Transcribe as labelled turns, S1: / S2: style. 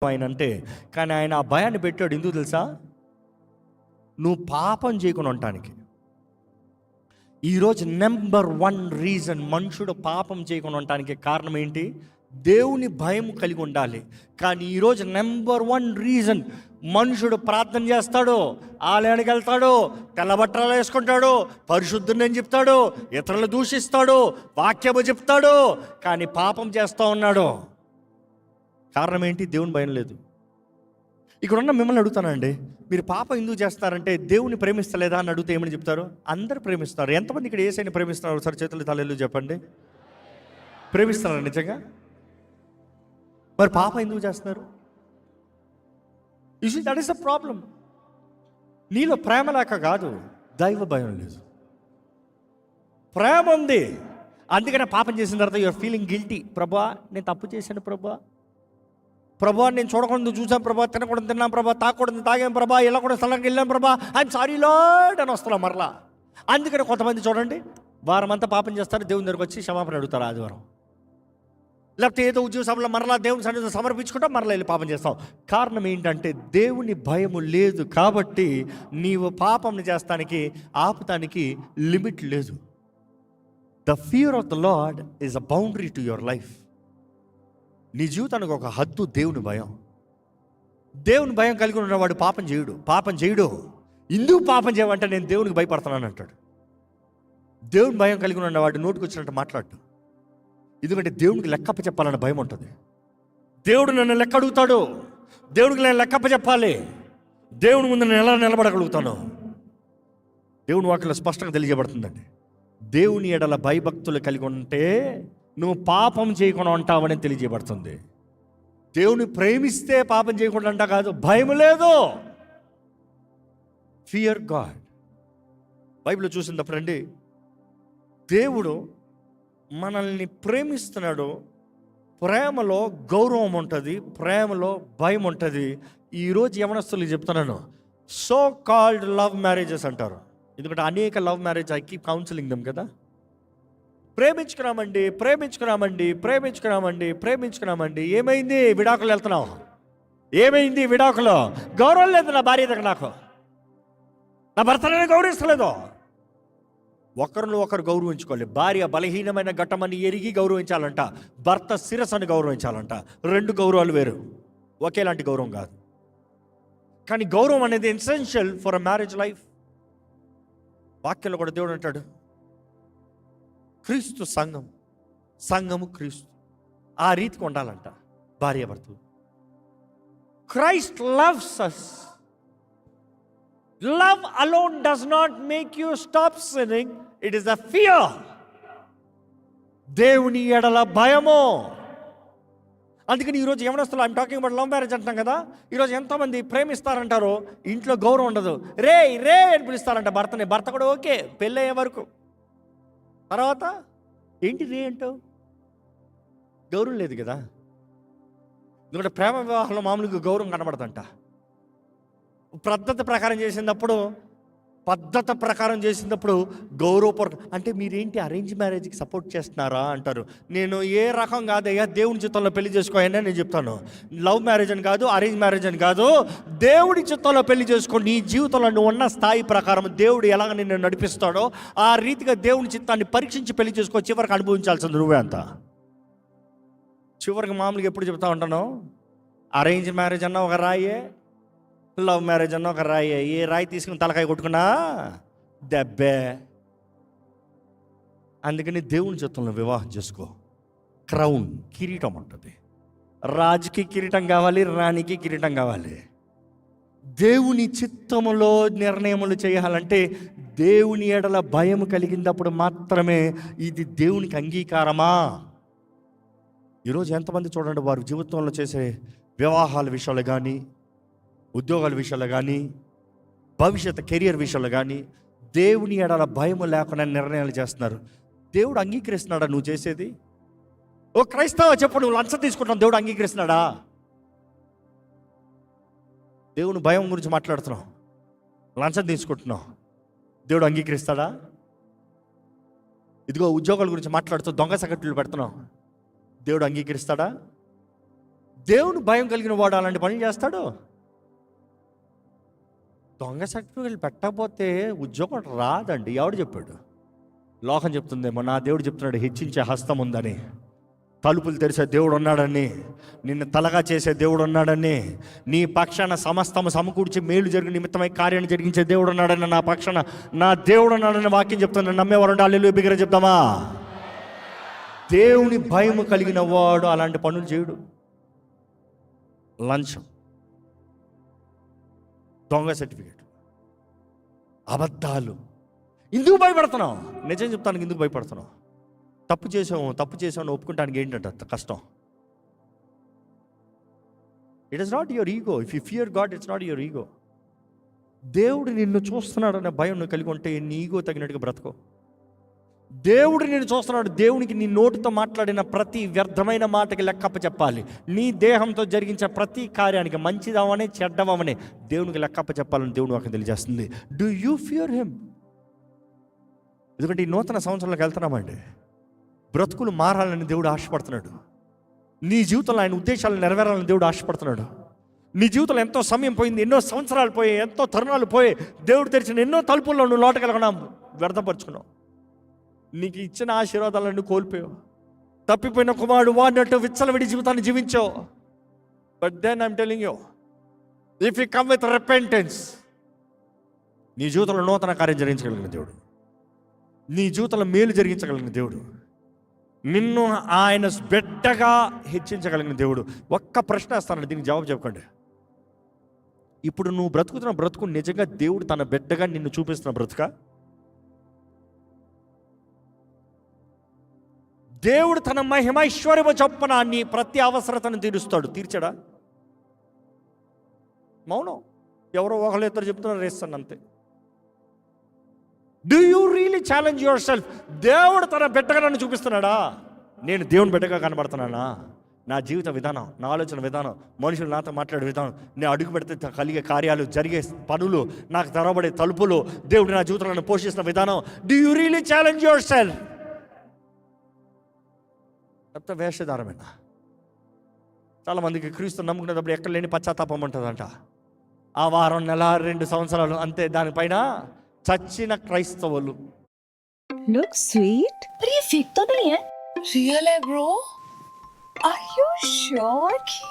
S1: ఆయన అంటే, కానీ ఆయన ఆ భయాన్ని పెట్టాడు ఎందుకు తెలుసా? నువ్వు పాపం చేయకుండా ఉండటానికి. ఈరోజు నెంబర్ 1 రీజన్ మనుషుడు పాపం చేయకుండా ఉండటానికి కారణం ఏంటి? దేవుని భయం కలిగి ఉండాలి. కానీ ఈరోజు నెంబర్ 1 రీజన్ మనుషుడు ప్రార్థన చేస్తాడు, ఆలయానికి వెళ్తాడు, తెల్లబట్టలు వేసుకుంటాడు, పరిశుద్ధుని అని చెప్తాడు, ఇతరులు దూషిస్తాడు, వాక్యము చెప్తాడు, కానీ పాపం చేస్తూ ఉన్నాడు. కారణం ఏంటి? దేవుని భయం లేదు. ఇక్కడ ఉన్న మిమ్మల్ని అడుగుతానండి, మీరు పాపం ఎందుకు చేస్తారంటే దేవుని ప్రేమిస్తలేదా అని అడిగితే ఏమని చెప్తారు? అందరు ప్రేమిస్తారు. ఎంతమంది ఇక్కడ యేసయ్యని ప్రేమిస్తున్నారు? ఒకసారి చేతులు తలెళ్ళు చెప్పండి. ప్రేమిస్తారా నిజంగా? మరి పాపం ఎందుకు చేస్తున్నారు? You see that is the problem. నీలో ప్రేమ లేక కాదు, దైవ భయం లేదు. ప్రేమ ఉంది, అందుకనే పాపం చేసిన తర్వాత యూఆర్ ఫీలింగ్ గిల్టీ. ప్రభా నేను తప్పు చేశాను ప్రభా నేను చూడకూడదు చూసాను ప్రభా, తినకూడదు తిన్నాను ప్రభా, తాగకూడదు తాగాను ప్రభా, వెళ్ళకూడదు స్థలంకి వెళ్ళాను ప్రభా, ఐఎమ్ సారీ లార్డ్ అని వస్తున్నాం మరలా. అందుకని కొంతమంది చూడండి, వారం అంతా పాపం చేస్తారు, దేవుని దగ్గరకు వచ్చి క్షమాపణ అడుగుతారు ఆదివారం. లేకపోతే ఏదో ఉద్యోగ సభలో మరలా దేవుని సన్నిధిలో సమర్పించుకుంటాం, మరలా వెళ్ళి పాపం చేస్తాం. కారణం ఏంటంటే దేవుని భయము లేదు కాబట్టి నీవు పాపం చేస్తానికి ఆపుతానికి లిమిట్ లేదు. The fear of the lord is a boundary to your life. నీ జీవితానికి ఒక హద్దు దేవుని భయం. దేవుని భయం కలిగి ఉన్నవాడు పాపం చేయడు. ఎందుకు పాపం చేయమంటే నేను దేవునికి భయపడుతున్నాను అంటాడు. దేవుని భయం కలిగి ఉన్నవాడు నోటికి వచ్చినట్టు మాట్లాడు. ఎందుకంటే దేవునికి లెక్కప్ప చెప్పాలన్న భయం ఉంటుంది. దేవుడు నన్ను లెక్క అడుగుతాడు, దేవుడికి నేను లెక్కప్ప చెప్పాలి, దేవుని ముందు నేను ఎలా నిలబడగలుగుతాను? దేవుని వాక్యంలో స్పష్టంగా తెలియజేయబడుతుందండి. దేవుని ఎడల భయభక్తులు కలిగి ఉంటే నువ్వు పాపం చేయకుండా ఉంటావని తెలియజేయబడుతుంది. దేవుని ప్రేమిస్తే పాపం చేయకుండా అంట కాదు, భయం లేదు. Fear God. బైబిల్లో చూసినప్పుడు అండి, దేవుడు మనల్ని ప్రేమిస్తున్నాడు. ప్రేమలో గౌరవం ఉంటుంది, ప్రేమలో భయం ఉంటుంది. ఈరోజు యవనస్తులకు చెప్తున్నాను, సో కాల్డ్ లవ్ మ్యారేజెస్ అంటారు. ఎందుకంటే అనేక love marriage I keep counselling them కదా. ప్రేమించుకున్నామండి. ఏమైంది? విడాకులు వెళ్తున్నావు. ఏమైంది? విడాకులు. గౌరవం లేదు నా భార్య దగ్గర, నాకు నా భర్తనే గౌరవిస్తలేదు. ఒకరు గౌరవించుకోవాలి. భార్య బలహీనమైన ఘట్టమని ఎరిగి గౌరవించాలంట, భర్త శిరస్సుని గౌరవించాలంట. 2 గౌరవాలు వేరు, ఒకేలాంటి గౌరవం కాదు. కానీ గౌరవం అనేది essential for a marriage life. వాక్యంలో కూడా దేవుడు అంటాడు, క్రీస్తు సంఘము క్రీస్తు. ఆ రీతికి ఉండాలంట భార్యాభర్తలు. Christ loves us. Love alone does not make you stop sinning. It is a fear. దేవుని ఎడల భయము. అందుకని ఈరోజు యవనస్తులు I'm talking about love marriage అంటున్నాం కదా. ఈరోజు ఎంతోమంది ప్రేమిస్తారంటారో ఇంట్లో గౌరవం ఉండదు. రే అని పిలుస్తారంట భర్తని. భర్త కూడా ఓకే పెళ్ళి అయ్యే వరకు. తర్వాత ఏంటి రే అంటావు? గౌరవం లేదు కదా. ఎందుకంటే ప్రేమ వివాహంలో మామూలుగా గౌరవం కనబడదంట. పద్ధతి ప్రకారం చేసినప్పుడు గౌరవపూర్వక. అంటే మీరేంటి అరేంజ్ మ్యారేజ్కి సపోర్ట్ చేస్తున్నారా అంటారు. నేను ఏ రకం కాదయ్యా, దేవుని చిత్తంలో పెళ్లి చేసుకోయని నేను చెప్తాను. లవ్ మ్యారేజ్ అని కాదు, అరేంజ్ మ్యారేజ్ అని కాదు, దేవుడి చిత్తంలో పెళ్లి చేసుకోండి. నీ జీవితంలో నువ్వు ఉన్న స్థాయి ప్రకారం దేవుడు ఎలాగ నిన్ను నడిపిస్తాడో ఆ రీతిగా దేవుని చిత్తాన్ని పరీక్షించి పెళ్లి చేసుకో. చివరికి అనుభవించాల్సింది నువ్వే అంతా. చివరికి మామూలుగా ఎప్పుడు చెప్తా ఉంటాను, అరేంజ్ మ్యారేజ్ అన్నా ఒక రాయే, లవ్ మ్యారేజ్ అన్న ఒక రాయి. ఏ రాయి తీసుకుని తలకాయ కొట్టుకున్నా దెబ్బే. అందుకని దేవుని చిత్తంలో వివాహం చేసుకో. క్రౌన్, కిరీటం ఉంటుంది. రాజుకి కిరీటం కావాలి, రాణికి కిరీటం కావాలి. దేవుని చిత్తములో నిర్ణయములు చేయాలంటే దేవుని ఎడల భయం కలిగినప్పుడు మాత్రమే ఇది దేవునికి అంగీకారమా. ఈరోజు ఎంతమంది చూడండి, వారి జీవితంలో చేసే వివాహాల విషయాలు కానీ, ఉద్యోగాల విషయాలు కానీ, భవిష్యత్ కెరియర్ విషయాలు కానీ దేవుని ఎడల భయం లేకుండా నిర్ణయాలు చేస్తున్నారు. దేవుడు అంగీకరిస్తున్నాడా నువ్వు చేసేది? ఓ క్రైస్తవ చెప్పు, నువ్వు లంచం తీసుకుంటున్నావు, దేవుడు అంగీకరిస్తున్నాడా? దేవుని భయం గురించి మాట్లాడుతున్నావు, లంచం తీసుకుంటున్నావు, దేవుడు అంగీకరిస్తాడా? ఇదిగో ఉద్యోగాల గురించి మాట్లాడుతూ దొంగ సగట్లు పెడుతున్నావు, దేవుడు అంగీకరిస్తాడా? దేవుని భయం కలిగిన వాడు అలాంటి పనులు చేస్తాడు? దొంగ సర్టిఫికెట్ పెట్టకపోతే ఉద్యోగం రాదండి. ఎవడు చెప్పాడు? లోకం చెప్తుందేమో. నా దేవుడు చెప్తున్నాడు, హెచ్చించే హస్తం ఉందని, తలుపులు తెరిచే దేవుడు ఉన్నాడని, నిన్ను తలగా చేసే దేవుడు ఉన్నాడని, నీ పక్షాన సమస్తము సమకూర్చి మేలు జరిగిన నిమిత్తమై కార్యాన్ని జరిగించే దేవుడు ఉన్నాడని, నా పక్షాన నా దేవుడు ఉన్నాడని వాక్యం చెప్తున్నాడు. నమ్మేవారు హల్లెలూయా బిగ్గర చెప్తామా? దేవుని భయం కలిగిన వాడు అలాంటి పనులు చేయడు. లంచం, దొంగ సర్టిఫికేట్, అబద్ధాలు. ఎందుకు భయపడుతున్నావు? నిజం చెప్తానికి ఎందుకు భయపడుతున్నావు? తప్పు చేసావు ఒప్పుకుంటానికి ఏంటంట కష్టం? It is not your ego. If you fear God, it's not your ego. దేవుడు నిన్ను చూస్తున్నాడనే భయం నువ్వు కలిగి ఉంటే నీ ఈగో తగినట్టుగా బ్రతుకో. దేవుడు నిన్ను చూస్తున్నాడు. దేవునికి నీ నోటితో మాట్లాడిన ప్రతి వ్యర్థమైన మాటకి లెక్కప్ప చెప్పాలి. నీ దేహంతో జరిగించే ప్రతి కార్యానికి, మంచిదవనే చెడ్డవనే, దేవునికి లెక్కప్ప చెప్పాలని దేవుడు నాకు తెలియజేస్తుంది. Do you fear him? ఎందుకంటే ఈ నూతన సంవత్సరంలోకి వెళ్తున్నామండి. బ్రతుకులు మారాలని దేవుడు ఆశపడుతున్నాడు. నీ జీవితంలో ఆయన ఉద్దేశాలను నెరవేరాలని దేవుడు ఆశపడుతున్నాడు. నీ జీవితంలో ఎంతో సమయం పోయింది, ఎన్నో సంవత్సరాలు పోయాయి, ఎంతో తరుణాలు పోయి, దేవుడు తెరిచిన ఎన్నో తలుపుల్లో నువ్వు లోటకెళ్ళగడం వ్యర్థపరుచుకున్నావు. నీకు ఇచ్చిన ఆశీర్వాదాలను కోల్పోయావు. తప్పిపోయిన కుమారుడు వాడినట్టు విచ్చలవిడి జీవితాన్ని జీవించావు. But then I'm telling you, if you come with repentance, నీ జీవితంలో నూతన కార్యం జరిగించగలిగిన దేవుడు, నీ జీవితంలో మేలు జరిగించగలిగిన దేవుడు, నిన్ను ఆయన బిడ్డగా హెచ్చించగలిగిన దేవుడు. ఒక్క ప్రశ్న వేస్తానండి, దీనికి జవాబు చెప్పండి. ఇప్పుడు నువ్వు బ్రతుకుతున్న బ్రతుకు నిజంగా దేవుడు తన బిడ్డగా నిన్ను చూపిస్తున్న బ్రతుక? దేవుడు తన మహిమైశ్వర్యము చొప్పున నీ ప్రతి అవసరతను తీరుస్తాడు. తీర్చడా? మౌనం. ఎవరో ఒకళ్ళు ఇద్దరు చెప్తున్నారు, రేస్తాను అంతే. Do you really challenge your self? దేవుడు తన బిడ్డగా నన్ను చూపిస్తున్నాడా? నేను దేవుని బిడ్డగా కనబడుతున్నానా? నా జీవిత విధానం, నా ఆలోచన విధానం, మనుషులు నాతో మాట్లాడే విధానం, నేను అడుగు పెడితే కలిగే కార్యాలు, జరిగే పనులు, నాకు తెరవబడే తలుపులు, దేవుడు నా జీవితంలో నన్ను పోషిస్తున్న విధానం, do you really challenge your self? లేకపోతే వేషధారమేనా? చాలామందికి క్రీస్తు నమ్ముకునేటప్పుడు ఎక్కడ లేని పశ్చాత్తాపం ఉంటుందంట. ఆ వారం, నెల, 2 సంవత్సరాలు అంతే. దానిపైన చచ్చిన క్రైస్తవులు.
S2: Looks sweet.
S3: पर ये फेक तो नहीं है.
S2: Real है bro.
S3: Are you sure कि